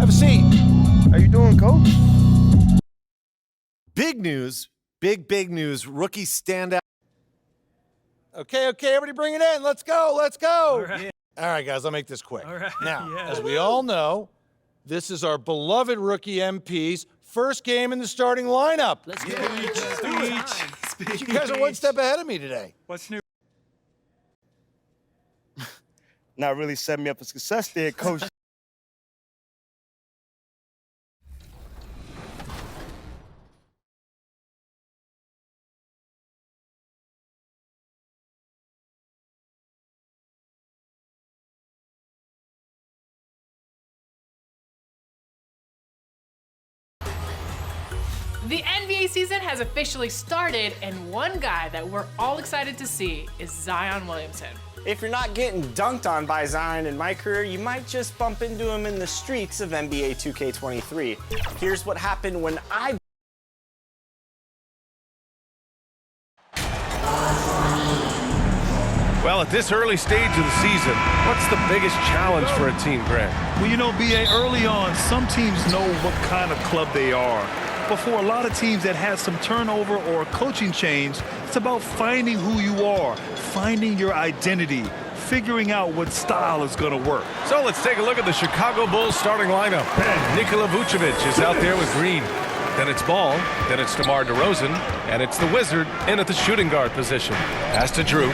Have a seat. How you doing, Coach? Big news, big news. Rookie standout. Okay, everybody bring it in. Let's go. All right. All right, guys, I'll make this quick. All right, Now, yeah. as we all know, this is our beloved rookie MP's first game in the starting lineup. Let's go. Speech. You guys are one step ahead of me today. What's new? Not really setting me up for success there, Coach. The NBA season has officially started, and one guy that we're all excited to see is Zion Williamson. If you're not getting dunked on by Zion in my career, you might just bump into him in the streets of NBA 2K23. Here's what happened when I... Well, at this early stage of the season, what's the biggest challenge for a team, Grant? Well, you know, B.A., early on, some teams know what kind of club they are. But for a lot of teams that had some turnover or a coaching change, it's about finding who you are, finding your identity, figuring out what style is going to work. So let's take a look at the Chicago Bulls starting lineup. Nikola Vucevic is out there with Green. Then it's Ball, then it's DeMar DeRozan, and it's the Wizard in at the shooting guard position. Pass to Drew.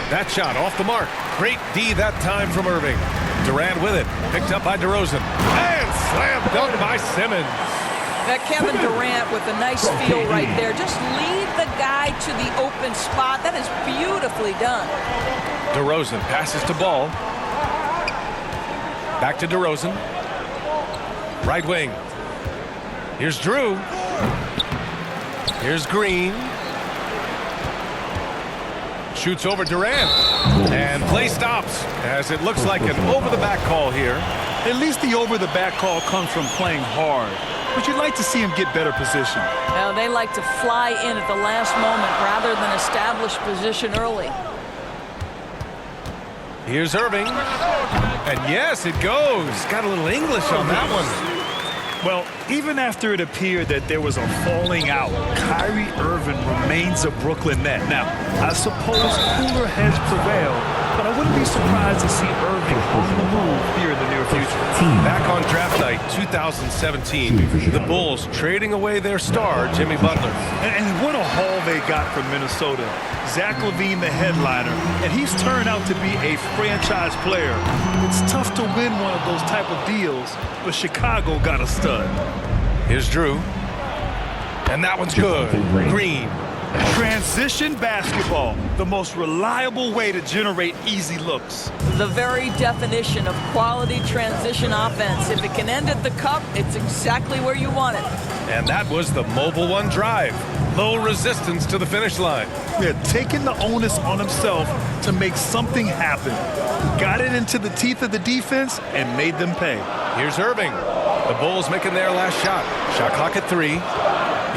That shot off the mark. Great D that time from Irving. Durant with it, picked up by DeRozan. And slam dunk by Simmons. That Kevin Durant with a nice feel right there. Just lead the guy to the open spot. That is beautifully done. DeRozan passes to Ball. Back to DeRozan. Right wing. Here's Drew. Here's Green. Shoots over Durant. And play stops as it looks like an over-the-back call here. At least the over-the-back call comes from playing hard. But you'd like to see him get better position. Now, they like to fly in at the last moment rather than establish position early. Here's Irving. And yes, it goes. Got a little English on that one. Well, even after it appeared that there was a falling out, Kyrie Irving remains a Brooklyn Net. Now, I suppose cooler heads prevail, but I wouldn't be surprised to see Irving on the move here in the near future. Back on draft night 2017, the Bulls trading away their star, Jimmy Butler. And what a haul they got from Minnesota. Zach LaVine, the headliner, and he's turned out to be a franchise player. It's tough to win one of those type of deals, but Chicago got a stud. Here's Drew. And that one's good. Green. Transition basketball, the most reliable way to generate easy looks. The very definition of quality transition offense. If it can end at the cup, it's exactly where you want it. And that was the Mobile One drive. Low resistance to the finish line. Yeah, taking the onus on himself to make something happen. Got it into the teeth of the defense and made them pay. Here's Irving. The Bulls making their last shot. Shot clock at 3.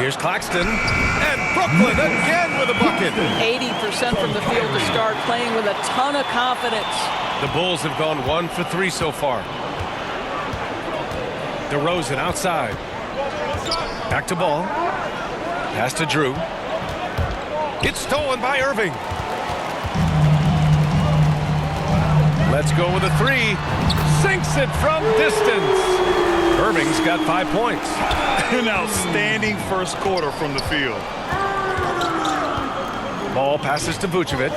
Here's Claxton. And Brooklyn again with a bucket. 80% from the field to start, playing with a ton of confidence. The Bulls have gone 1 for 3 so far. DeRozan outside. Back to Ball. Pass to Drew. It's stolen by Irving. Let's go with a 3. Sinks it from distance. Irving's got 5 points. An outstanding first quarter from the field. Ball passes to Vucevic.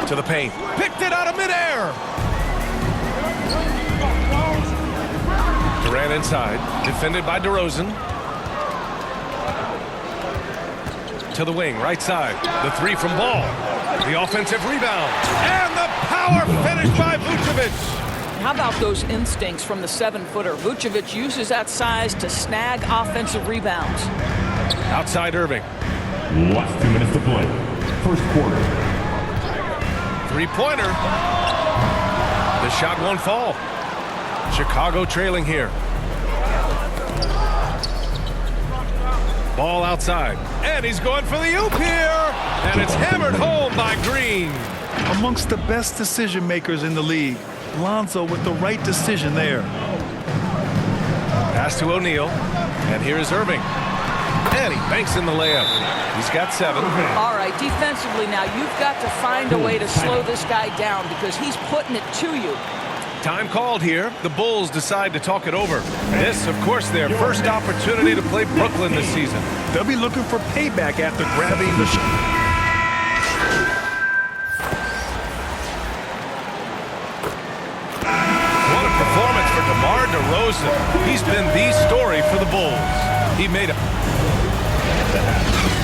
To the paint. Picked it out of midair. Durant inside. Defended by DeRozan. To the wing, right side. The 3 from Ball. The offensive rebound. And the power finish by Vucevic. How about those instincts from the 7-footer? Vucevic uses that size to snag offensive rebounds. Outside Irving. Last 2 minutes to play. First quarter. 3-pointer. The shot won't fall. Chicago trailing here. Ball outside. And he's going for the oop here. And it's hammered home by Green. Amongst the best decision makers in the league, Lonzo with the right decision there. Pass to O'Neal. And here is Irving. And he banks in the layup. He's got 7. All right, defensively now, you've got to find a way to slow this guy down because he's putting it to you. Time called here. The Bulls decide to talk it over. This, of course, their first opportunity to play Brooklyn this season. They'll be looking for payback after grabbing the shot. What a performance for DeMar DeRozan. He's been the story for the Bulls. He made a...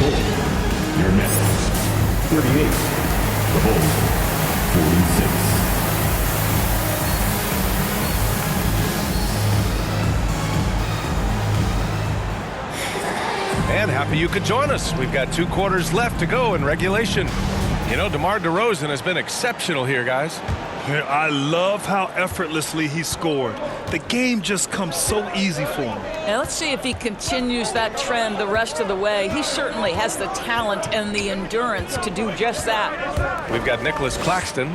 Your Nets, 38. The Bulls, 46. And happy you could join us. We've got 2 quarters left to go in regulation. You know, DeMar DeRozan has been exceptional here, guys. I love how effortlessly he scored. The game just comes so easy for him. And let's see if he continues that trend the rest of the way. He certainly has the talent and the endurance to do just that. We've got Nicholas Claxton.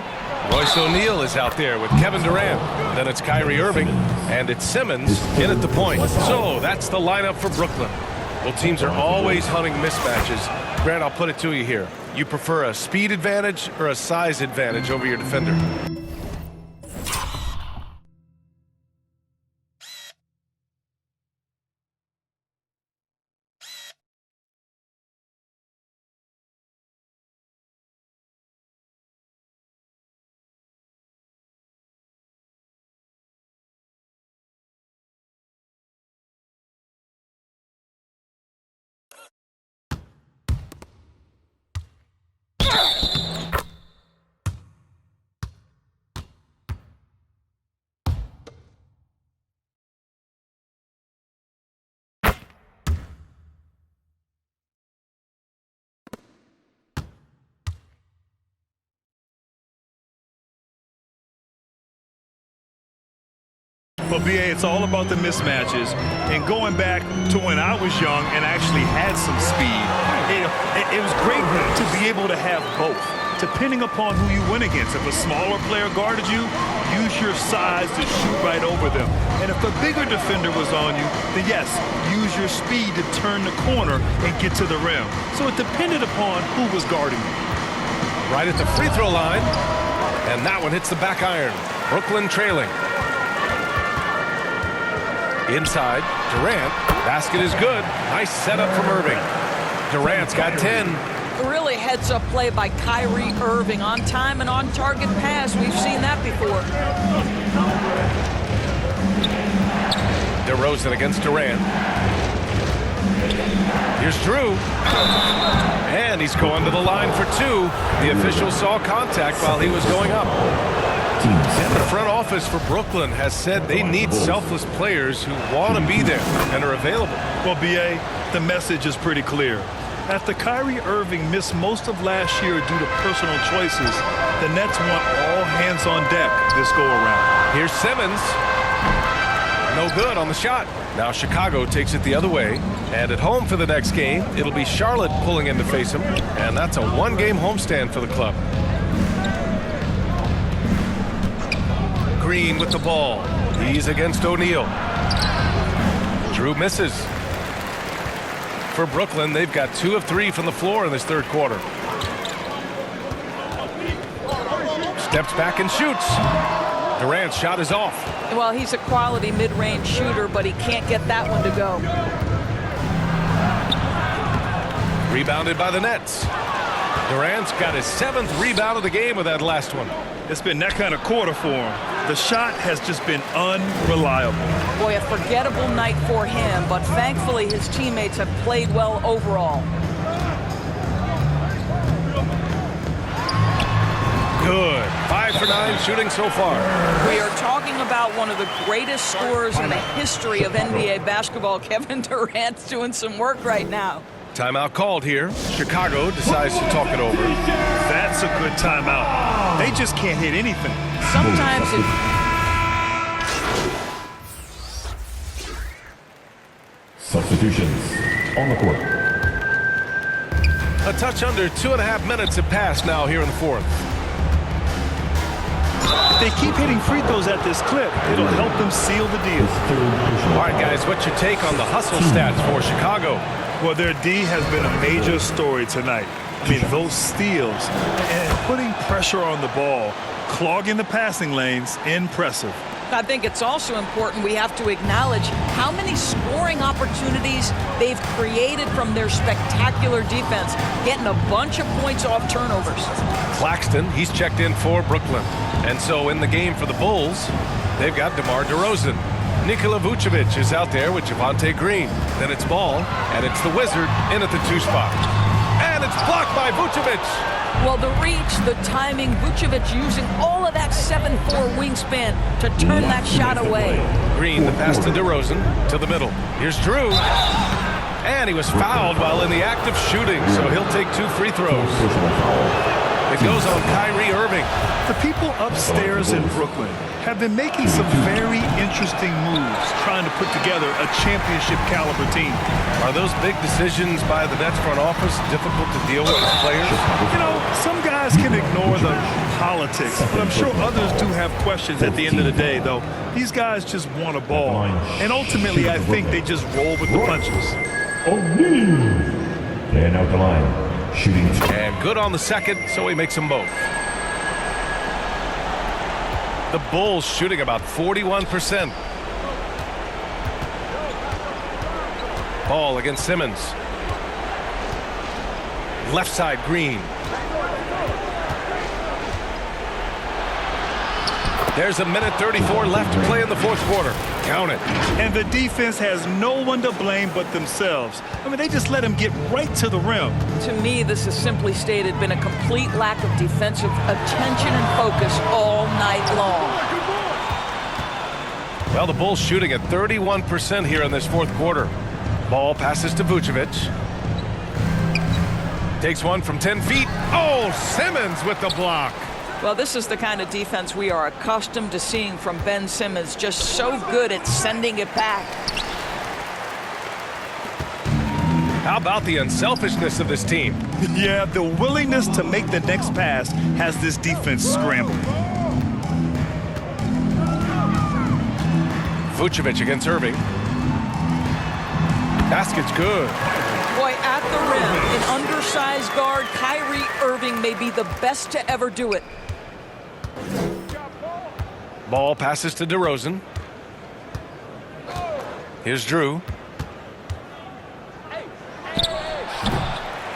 Royce O'Neal is out there with Kevin Durant. Then it's Kyrie Irving. And it's Simmons in at the point. So that's the lineup for Brooklyn. Well, teams are always hunting mismatches. Grant, I'll put it to you here. You prefer a speed advantage or a size advantage over your defender? But BA, it's all about the mismatches. And going back to when I was young and actually had some speed, it was great to be able to have both, depending upon who you went against. If a smaller player guarded you, use your size to shoot right over them. And if a bigger defender was on you, then yes, use your speed to turn the corner and get to the rim. So it depended upon who was guarding you. Right at the free throw line. And that one hits the back iron. Brooklyn trailing. Inside, Durant. Basket is good. Nice setup from Irving. Durant's got 10. Really heads-up play by Kyrie Irving. On time and on target pass. We've seen that before. DeRozan against Durant. Here's Drew. And he's going to the line for 2. The official saw contact while he was going up. And the front office for Brooklyn has said they need selfless players who want to be there and are available. Well, BA, the message is pretty clear. After Kyrie Irving missed most of last year due to personal choices, the Nets want all hands on deck this go-around. Here's Simmons. No good on the shot. Now Chicago takes it the other way. And at home for the next game, it'll be Charlotte pulling in to face him. And that's a 1-game homestand for the club. Green with the ball. He's against O'Neal. Drew misses. For Brooklyn, they've got 2 of 3 from the floor in this third quarter. Steps back and shoots. Durant's shot is off. Well, he's a quality mid-range shooter, but he can't get that one to go. Rebounded by the Nets. Durant's got his 7th rebound of the game with that last one. It's been that kind of quarter for him. The shot has just been unreliable. Boy, a forgettable night for him, but thankfully his teammates have played well overall. Good. 5 for 9 shooting so far. We are talking about one of the greatest scorers in the history of NBA basketball. Kevin Durant's doing some work right now. Timeout called here. Chicago decides to talk it over. That's a good timeout. They just can't hit anything. Sometimes it... Substitutions on the court. A touch under 2.5 minutes have passed now here in the fourth. If they keep hitting free throws at this clip, it'll help them seal the deal. All right, guys, what's your take on the hustle stats for Chicago? Well, their D has been a major story tonight. I mean, those steals and putting pressure on the ball, clogging the passing lanes, impressive. I think it's also important we have to acknowledge how many scoring opportunities they've created from their spectacular defense, getting a bunch of points off turnovers. Claxton, he's checked in for Brooklyn. And so in the game for the Bulls, they've got DeMar DeRozan. Nikola Vucevic is out there with Javonte Green. Then it's Ball, and it's the Wizard in at the 2 spot. And it's blocked by Vucevic. Well, the reach, the timing, Vucevic using all of that 7'4" wingspan to turn that shot away. Green, the pass to DeRozan, to the middle. Here's Drew. And he was fouled while in the act of shooting, so he'll take 2 free throws. It goes on Kyrie Irving. The people upstairs in Brooklyn have been making some very interesting moves trying to put together a championship caliber team. Are those big decisions by the Nets front office difficult to deal with as players? You know, some guys can ignore the politics, but I'm sure others do have questions at the end of the day, though. These guys just want a ball. And ultimately, I think they just roll with the punches. O'Neal. And out the line. Shooting. And good on the second, so he makes them both. The Bulls shooting about 41%. Ball against Simmons. Left side, Green. There's a minute 34 left to play in the 4th quarter. Count it. And the defense has no one to blame but themselves. I mean, they just let him get right to the rim. To me, this has simply stated been a complete lack of defensive attention and focus all night long. Well, the Bulls shooting at 31% here in this 4th quarter. Ball passes to Vucevic. Takes one from 10 feet. Oh, Simmons with the block. Well, this is the kind of defense we are accustomed to seeing from Ben Simmons, just so good at sending it back. How about the unselfishness of this team? Yeah, the willingness to make the next pass has this defense scrambling. Vucevic against Irving. Basket's good. Boy, at the rim, an undersized guard, Kyrie Irving may be the best to ever do it. Ball passes to DeRozan. Here's Drew.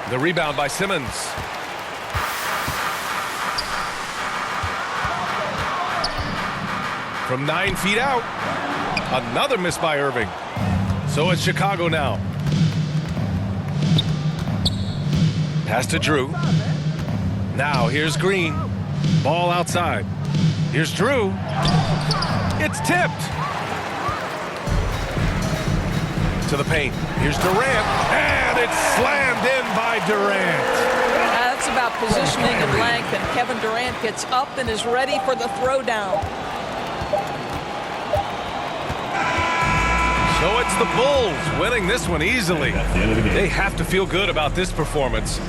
The rebound by Simmons. From 9 feet out. Another miss by Irving. So it's Chicago now. Pass to Drew. Now here's Green. Ball outside. Here's Drew. It's tipped. To the paint. Here's Durant. And it's slammed in by Durant. That's about positioning and length, and Kevin Durant gets up and is ready for the throwdown. So it's the Bulls winning this one easily. They have to feel good about this performance.